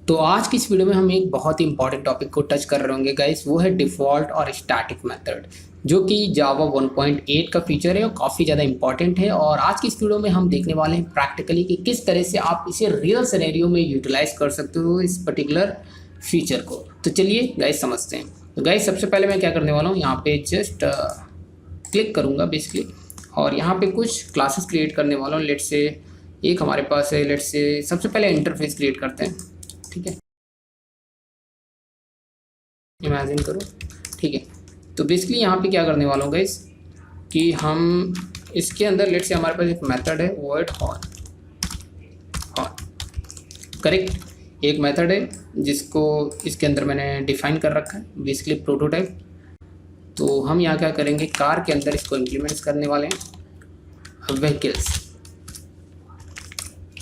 तो आज की इस वीडियो में हम एक बहुत ही इंपॉर्टेंट टॉपिक को टच कर रहे होंगे गाइस, वो है डिफ़ॉल्ट और स्टैटिक मेथड, जो कि जावा 1.8 का फीचर है और काफ़ी ज़्यादा इंपॉर्टेंट है। और आज की इस वीडियो में हम देखने वाले हैं प्रैक्टिकली कि किस तरह से आप इसे रियल सिनेरियो में यूटिलाइज कर सकते हो इस पर्टिकुलर फीचर को। तो चलिए गाइस समझते हैं। तो गाइस सबसे पहले मैं क्या करने वाला हूँ, यहाँ पे जस्ट क्लिक करूँगा बेसिकली, और यहाँ पे कुछ क्लासेस क्रिएट करने वाला हूँ। लेट्स से एक हमारे पास है, लेट्स से सबसे पहले इंटरफेस क्रिएट करते हैं। ठीक है, इमेजिन करो। ठीक है, तो बेसिकली यहाँ पे क्या करने वाला हूँ गाइस कि हम इसके अंदर लेट्स से हमारे पास एक मेथड है वर्ड हॉर्न, करेक्ट। एक मेथड है जिसको इसके अंदर मैंने डिफाइन कर रखा है बेसिकली प्रोटोटाइप। तो हम यहाँ क्या करेंगे, कार के अंदर इसको इम्प्लीमेंट्स करने वाले हैं व्हीकल्स।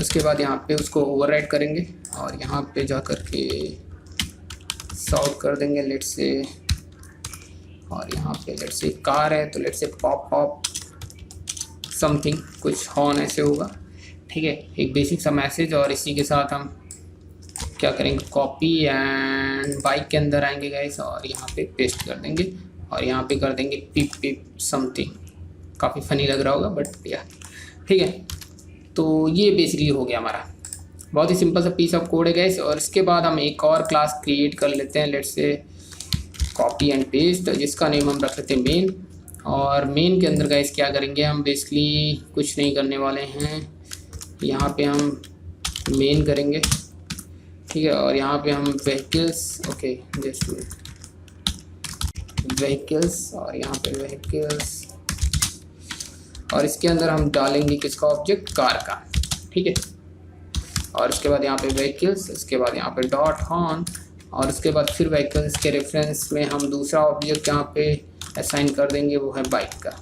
उसके बाद यहाँ पे उसको ओवरराइड करेंगे और यहाँ पे जा कर के सॉर्ट कर देंगे लेट्स से, और यहाँ पे लेट्स से कार है तो let's say pop pop something कुछ हॉर्न ऐसे होगा। ठीक है, एक बेसिक सा मैसेज। और इसी के साथ हम क्या करेंगे, कॉपी एंड बाइक के अंदर आएंगे गाइस और यहाँ पे पेस्ट कर देंगे और यहाँ पे कर देंगे पिप पिप समथिंग। काफ़ी फनी लग रहा होगा बट या ठीक है। तो ये बेसिकली हो गया हमारा, बहुत ही सिंपल सा पीस ऑफ कोड है गाइस। और इसके बाद हम एक और क्लास क्रिएट कर लेते हैं, let's say copy and paste, जिसका नेम हम रख लेते हैं मेन। और मेन के अंदर गाइस क्या करेंगे, हम बेसिकली कुछ नहीं करने वाले हैं। यहाँ पे हम मेन करेंगे, ठीक है, और यहाँ पे हम व्हीकल्स, ओके जस्ट व्हीकल्स, और यहाँ पे व्हीकल्स, और इसके अंदर हम डालेंगे किसका ऑब्जेक्ट, कार का। ठीक है, और उसके बाद यहाँ पे व्हीकल्स, उसके बाद यहाँ पे डॉट हॉर्न, और उसके बाद फिर व्हीकल्स के रेफरेंस में हम दूसरा ऑब्जेक्ट यहाँ पे असाइन कर देंगे, वो है बाइक का।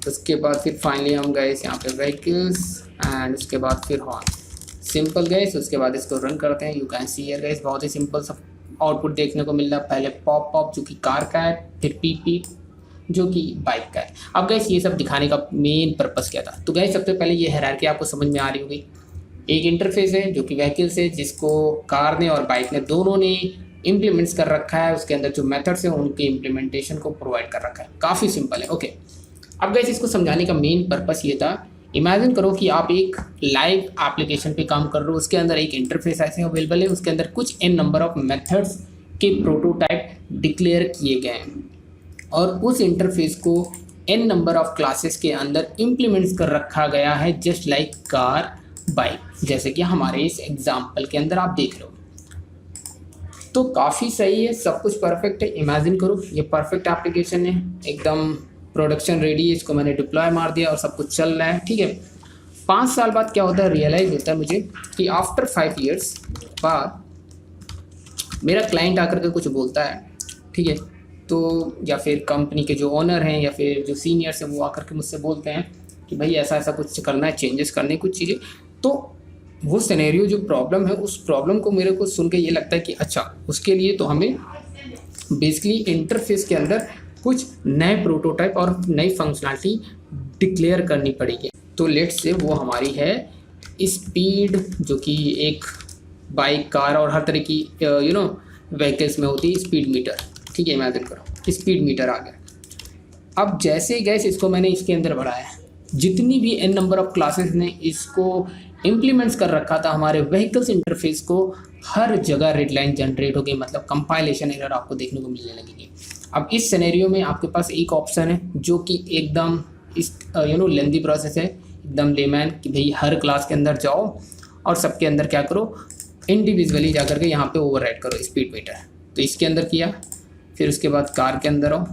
उसके बाद फिर फाइनली हम गए यहाँ पे व्हीकल्स एंड उसके बाद फिर हॉर्न। सिंपल गए। उसके बाद इसको रन करते हैं। You can see here guys, बहुत ही सिंपल सा आउटपुट देखने को मिल रहा है। पहले पॉप पॉप जो कि कार का है, फिर पीप पीप जो कि बाइक का है। अब गैस ये सब दिखाने का मेन पर्पस क्या था, तो गैस सबसे पहले ये हायरार्की आपको समझ में आ रही होगी। एक इंटरफेस है जो कि व्हीकल्स है, जिसको कार ने और बाइक ने दोनों ने इम्प्लीमेंट्स कर रखा है। उसके अंदर जो मेथड्स हैं उनके इम्प्लीमेंटेशन को प्रोवाइड कर रखा है। काफ़ी सिंपल है। ओके, अब गैस इसको समझाने का मेन पर्पस ये था, इमेजिन करो कि आप एक लाइव एप्लीकेशन पे काम कर रहे हो। उसके अंदर एक इंटरफेस ऐसे अवेलेबल है, उसके अंदर कुछ n नंबर ऑफ मेथड्स के प्रोटोटाइप डिक्लेयर किए गए हैं और उस इंटरफेस को n नंबर ऑफ क्लासेस के अंदर इम्प्लीमेंट्स कर रखा गया है, जस्ट लाइक कार बाइक, जैसे कि हमारे इस एग्जाम्पल के अंदर आप देख रहे हो। तो काफ़ी सही है, सब कुछ परफेक्ट है। इमेजिन करो ये परफेक्ट एप्लीकेशन है, एकदम प्रोडक्शन रेडी है। इसको मैंने डिप्लॉय मार दिया और सब कुछ चल रहा है। ठीक है, 5 साल बाद क्या होता है, रियलाइज़ होता है मुझे कि आफ्टर 5 ईयर्स बाद मेरा क्लाइंट आकर के कुछ बोलता है, ठीक है, तो या फिर कंपनी के जो ओनर हैं या फिर जो सीनियर्स हैं वो आकर के मुझसे बोलते हैं कि भाई ऐसा ऐसा कुछ करना है, चेंजेस करने कुछ चीज़ें। तो वो सिनेरियो जो प्रॉब्लम है, उस प्रॉब्लम को मेरे को सुन के ये लगता है कि अच्छा, उसके लिए तो हमें बेसिकली इंटरफेस के अंदर कुछ नए प्रोटोटाइप और नई फंक्शनलिटी डिक्लेयर करनी पड़ेगी। तो लेट्स से वो हमारी है स्पीड, जो कि एक बाइक, कार और हर तरह की व्हीकल्स में होती है स्पीड मीटर। ठीक है, इमेजिन करो स्पीड मीटर आ गया। अब जैसे गैस इसको मैंने इसके अंदर बढ़ाया, जितनी भी n नंबर ऑफ क्लासेस ने इसको इम्प्लीमेंट्स कर रखा था हमारे व्हीकल्स इंटरफेस को, हर जगह रेड लाइन जनरेट हो गई, मतलब कंपाइलेशन एरर आपको देखने को मिलने लगेगी। अब इस सिनेरियो में आपके पास एक ऑप्शन है जो कि एकदम इस लेंदी प्रोसेस है, एकदम लेमैन, कि भाई हर क्लास के अंदर जाओ और सबके अंदर क्या करो, इंडिविजुअली जा करके यहाँ पे ओवरराइड करो स्पीड मीटर। तो इसके अंदर किया, फिर उसके बाद कार के अंदर आओ,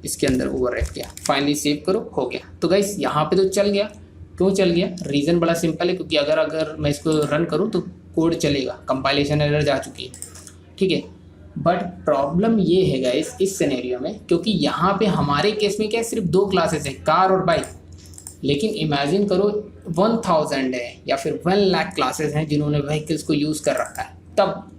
इसके अंदर ओवरराइड किया, फाइनली सेव करो, हो गया। तो गाइस यहाँ पे तो चल गया। क्यों चल गया, रीज़न बड़ा सिंपल है, क्योंकि अगर मैं इसको रन करूँ तो कोड चलेगा, कंपाइलेशन एरर जा चुकी है। ठीक है, बट प्रॉब्लम ये है गाइस इस सिनेरियो में, क्योंकि यहाँ पे हमारे केस में क्या है, सिर्फ 2 क्लासेस हैं, कार और बाइक। लेकिन इमेजिन करो 1000 है या फिर 1 लाख क्लासेस हैं जिन्होंने व्हीकल्स को यूज़ कर रखा है, तब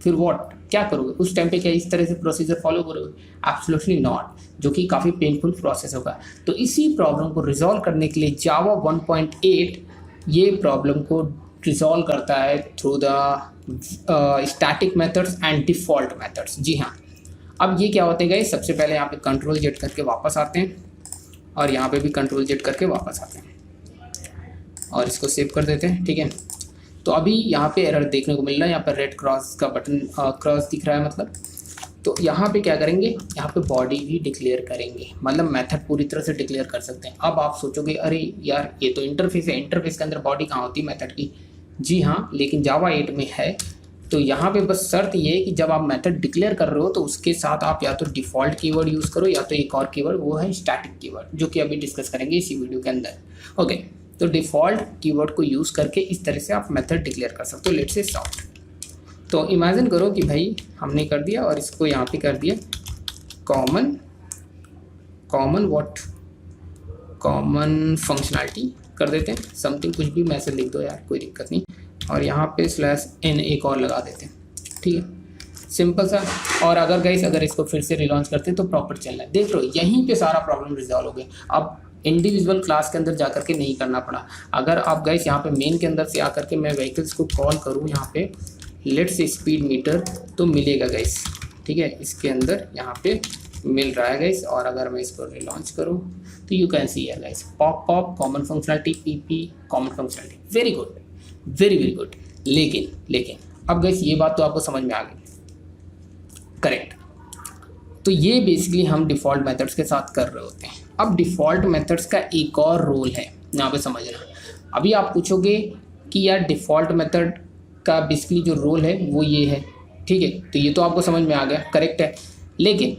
फिर व्हाट, क्या करोगे उस टाइम पे? क्या इस तरह से प्रोसीजर फॉलो करोगे? एब्सोल्युटली नॉट, जो कि काफ़ी पेनफुल प्रोसेस होगा। तो इसी प्रॉब्लम को रिजॉल्व करने के लिए जावा 1.8 ये प्रॉब्लम को रिजॉल्व करता है through the static methods and default methods. जी हाँ, अब ये क्या होते हैं गाइस, सबसे पहले यहाँ पे कंट्रोल जेड करके वापस आते हैं और यहाँ पे भी कंट्रोल जेड करके वापस आते हैं और इसको सेव कर देते हैं। ठीक है, तो अभी यहाँ पे एरर देखने को मिल रहा है, यहाँ पर रेड क्रॉस का बटन क्रॉस दिख रहा है मतलब। तो यहाँ पे क्या करेंगे, यहाँ पे बॉडी भी डिक्लेयर करेंगे, मतलब मेथड पूरी तरह से डिक्लेयर कर सकते हैं। अब आप सोचोगे अरे यार ये तो इंटरफेस है, इंटरफेस के अंदर बॉडी कहाँ होती है मेथड की। जी हाँ, लेकिन जावा 8 में है। तो यहाँ पे बस शर्त ये है कि जब आप मेथड डिक्लेयर कर रहे हो तो उसके साथ आप या तो डिफ़ॉल्ट कीवर्ड यूज़ करो या तो एक और कीवर्ड, वो है स्टैटिक कीवर्ड, जो कि अभी डिस्कस करेंगे इसी वीडियो के अंदर। ओके, तो डिफ़ॉल्ट कीवर्ड को यूज़ करके इस तरह से आप मेथड डिक्लेयर कर सकते हो। Let's say sort. तो इमेजिन करो कि भाई हमने कर दिया और इसको यहाँ पे कर दिया कॉमन फंक्शनैलिटी कर देते हैं, समथिंग कुछ भी मैसेज लिख दो यार, कोई दिक्कत नहीं। और यहाँ पे /n एक और लगा देते हैं। ठीक है, सिंपल सा। और अगर इसको फिर से रिलॉन्च करते हैं तो प्रॉपर चल रहा है। देख लो यहीं पे सारा प्रॉब्लम रिजॉल्व हो गया। अब इंडिविजुअल क्लास के अंदर जा करके नहीं करना पड़ा। अगर आप गाइस यहाँ पे मेन के अंदर से आकर के मैं व्हीकल्स को कॉल करूँ यहाँ पे लेट्स स्पीड मीटर, तो मिलेगा गाइस। ठीक है, इसके अंदर यहाँ पे मिल रहा है गाइस। और अगर मैं इसको रिलॉन्च करूँ तो यू कैन सी है guys, pop common functionality, PP common functionality. Very good, very good. लेकिन अब गाइस ये बात तो आपको समझ में आ गई, करेक्ट। तो ये बेसिकली हम डिफ़ॉल्ट मेथड्स के साथ कर रहे होते हैं। अब डिफ़ॉल्ट मेथड्स का एक और रोल है यहाँ पे समझना। अभी आप पूछोगे कि यार डिफ़ॉल्ट मेथड का बेसिकली जो रोल है वो ये है। ठीक है, तो ये तो आपको समझ में आ गया, करेक्ट है। लेकिन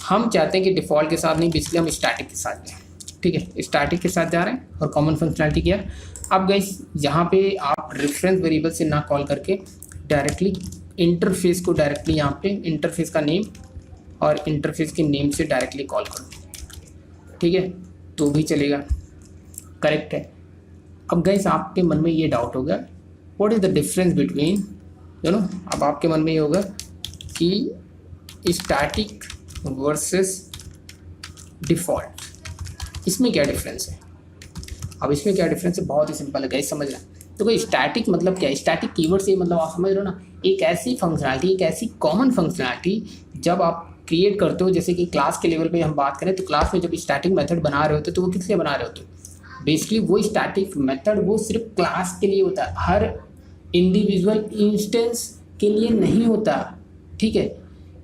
हम चाहते हैं कि डिफ़ॉल्ट के साथ नहीं, बेसिकली हम स्टैटिक के साथ जाएँ। ठीक है, स्टैटिक के साथ जा रहे हैं और कॉमन फंक्शनैलिटी किया। अब गाइस यहाँ पे आप रेफरेंस वेरिएबल से ना कॉल करके डायरेक्टली इंटरफेस को डायरेक्टली यहाँ पे इंटरफेस का नेम और इंटरफेस के नेम से डायरेक्टली कॉल करो। ठीक है, तो भी चलेगा, करेक्ट है। अब गाइस आपके मन में ये डाउट होगा, what is the difference between अब आपके मन में ये होगा कि स्टैटिक वर्सेस डिफ़ॉल्ट, इसमें क्या डिफरेंस है। अब इसमें क्या डिफरेंस है, बहुत ही सिंपल है गाइस, समझ रहे हैं। तो कोई स्टैटिक मतलब क्या है, स्टैटिक कीवर्ड से मतलब आप समझ रहे हो ना, एक ऐसी फंक्शनैलिटी, एक ऐसी कॉमन फंक्शनैलिटी जब आप क्रिएट करते हो। जैसे कि क्लास के लेवल पे हम बात करें तो क्लास में जब स्टैटिक मेथड बना रहे होते तो वो किस लिए बना रहे होते, बेसिकली वो स्टैटिक मेथड वो सिर्फ क्लास के लिए होता है, हर इंडिविजुअल इंस्टेंस के लिए नहीं होता। ठीक है,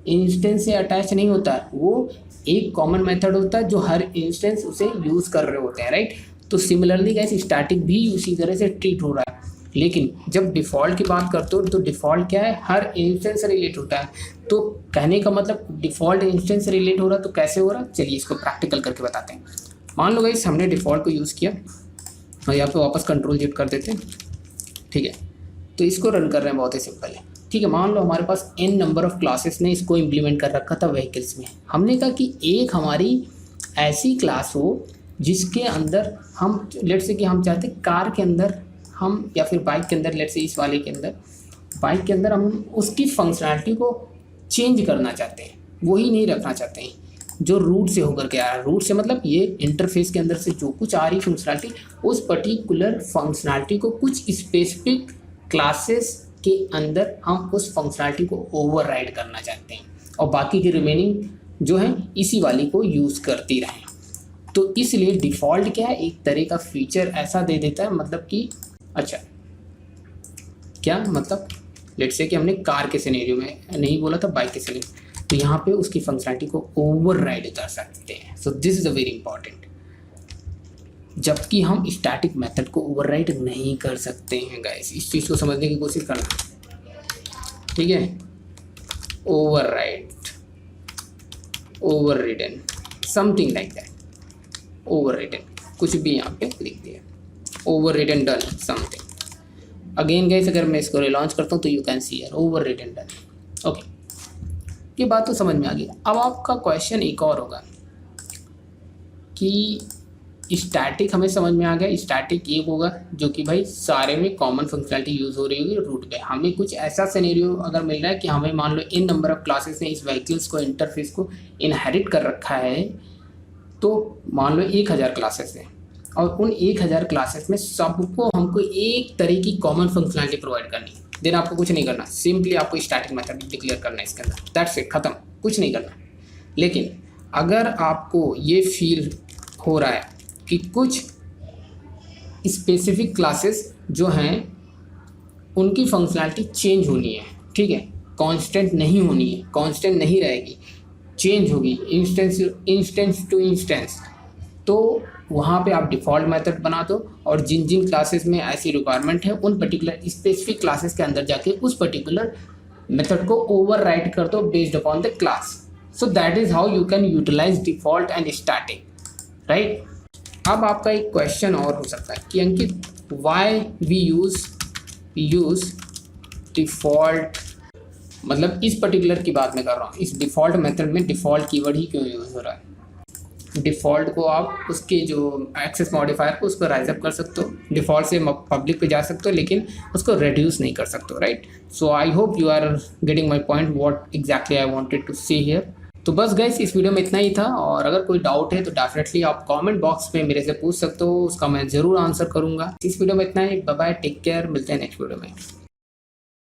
इंस्टेंस से अटैच नहीं होता, वो एक कॉमन मेथड होता है जो हर इंस्टेंस उसे यूज़ कर रहे होते हैं, राइट। तो सिमिलरली गाइस स्टैटिक भी उसी तरह से ट्रीट हो रहा है। लेकिन जब डिफ़ॉल्ट की बात करते हो तो डिफ़ॉल्ट क्या है, हर इंस्टेंस से रिलेट होता है। तो कहने का मतलब डिफ़ॉल्ट इंस्टेंस से रिलेट हो रहा है, तो कैसे हो रहा है, चलिए इसको प्रैक्टिकल करके बताते हैं। मान लो गाइस हमने डिफ़ॉल्ट को यूज़ किया और यहाँ पे वापस कंट्रोल जेड कर देते हैं। ठीक है, तो इसको रन कर रहे हैं, बहुत ही सिंपल है। ठीक है, मान लो हमारे पास n नंबर ऑफ़ क्लासेस ने इसको इम्प्लीमेंट कर रखा था व्हीकल्स में। हमने कहा कि एक हमारी ऐसी क्लास हो जिसके अंदर हम लेट्स से कि हम चाहते कार के अंदर हम या फिर बाइक के अंदर, लेट्स से इस वाले के अंदर बाइक के अंदर हम उसकी फंक्शनैलिटी को चेंज करना चाहते हैं, वही नहीं रखना चाहते हैं जो रूट से होकर के आ रहा है। रूट से मतलब ये इंटरफेस के अंदर से जो कुछ आ रही फंक्शनैलिटी, उस पर्टिकुलर फंक्शनैलिटी को कुछ स्पेसिफिक क्लासेस के अंदर हम उस फंक्शनैलिटी को ओवरराइड करना चाहते हैं और बाकी की रिमेनिंग जो है इसी वाली को यूज़ करती रहें। तो इसलिए डिफ़ॉल्ट क्या है, एक तरह का फीचर ऐसा दे देता है, मतलब कि अच्छा क्या मतलब, लेट्स से कि हमने कार के सिनेरियो में नहीं बोला था, बाइक के सिनेरियो, तो यहाँ पे उसकी फंक्शनैलिटी को ओवरराइड कर सकते हैं। So this is a very important, जबकि हम स्टैटिक मेथड को ओवरराइड नहीं कर सकते हैं गाइस। इस चीज़ को समझने की कोशिश करना, ठीक है। Override, overridden, something like that, overridden कुछ भी यहाँ पे लिख दिया, overridden done something. Again guys अगर मैं इसको रिलॉन्च करता हूँ तो you can see here overridden done. Okay, ये बात तो समझ में आ गई। अब आपका क्वेश्चन एक और होगा कि स्टैटिक हमें समझ में आ गया, स्टैटिक एक होगा जो कि भाई सारे में कॉमन फंक्शनैलिटी यूज़ हो रही होगी रूट पे। हमें कुछ ऐसा सिनेरियो अगर मिल रहा है कि हमें मान लो इन नंबर ऑफ क्लासेस ने इस व्हीकल्स को, इंटरफेस को इनहेरिट कर रखा है, तो मान लो 1000 क्लासेस हैं और उन 1000 क्लासेस में सबको हमको एक तरह की कॉमन फंक्शनलिटी प्रोवाइड करनी है। देन आपको कुछ नहीं करना, सिंपली आपको स्टैटिक मेथड डिक्लेयर करना है इसके अंदर, दैट्स इट, खत्म, कुछ नहीं करना। लेकिन अगर आपको ये फील हो रहा है कि कुछ स्पेसिफिक क्लासेस जो हैं उनकी फंक्शनलिटी चेंज होनी है, ठीक है, कांस्टेंट नहीं होनी है, कांस्टेंट नहीं रहेगी, चेंज होगी इंस्टेंस टू इंस्टेंस, तो वहाँ पे आप डिफ़ॉल्ट मेथड बना दो और जिन जिन क्लासेस में ऐसी रिक्वायरमेंट है उन पर्टिकुलर स्पेसिफिक क्लासेस के अंदर जाके उस पर्टिकुलर मेथड को ओवरराइड कर दो based upon the class. So that is how you can utilize default and static, right. अब आपका एक क्वेश्चन और हो सकता है कि Ankit why we use default, मतलब इस पर्टिकुलर की बात मैं कर रहा हूँ, इस डिफ़ॉल्ट मेथड में डिफ़ॉल्ट कीवर्ड ही क्यों यूज़ हो रहा है। डिफ़ॉल्ट को आप उसके जो एक्सेस मॉडिफायर को उसको राइज अप कर सकते हो, डिफ़ॉल्ट से पब्लिक पे जा सकते हो, लेकिन उसको रिड्यूस नहीं कर सकते हो, right. So I hope you are getting my point what exactly I wanted to say here. तो बस गाइस इस वीडियो में इतना ही था, और अगर कोई डाउट है तो डेफिनेटली आप कमेंट बॉक्स में मेरे से पूछ सकते हो, उसका मैं ज़रूर आंसर करूँगा। इस वीडियो में इतना ही, बाय बाय, टेक केयर, मिलते हैं नेक्स्ट वीडियो में।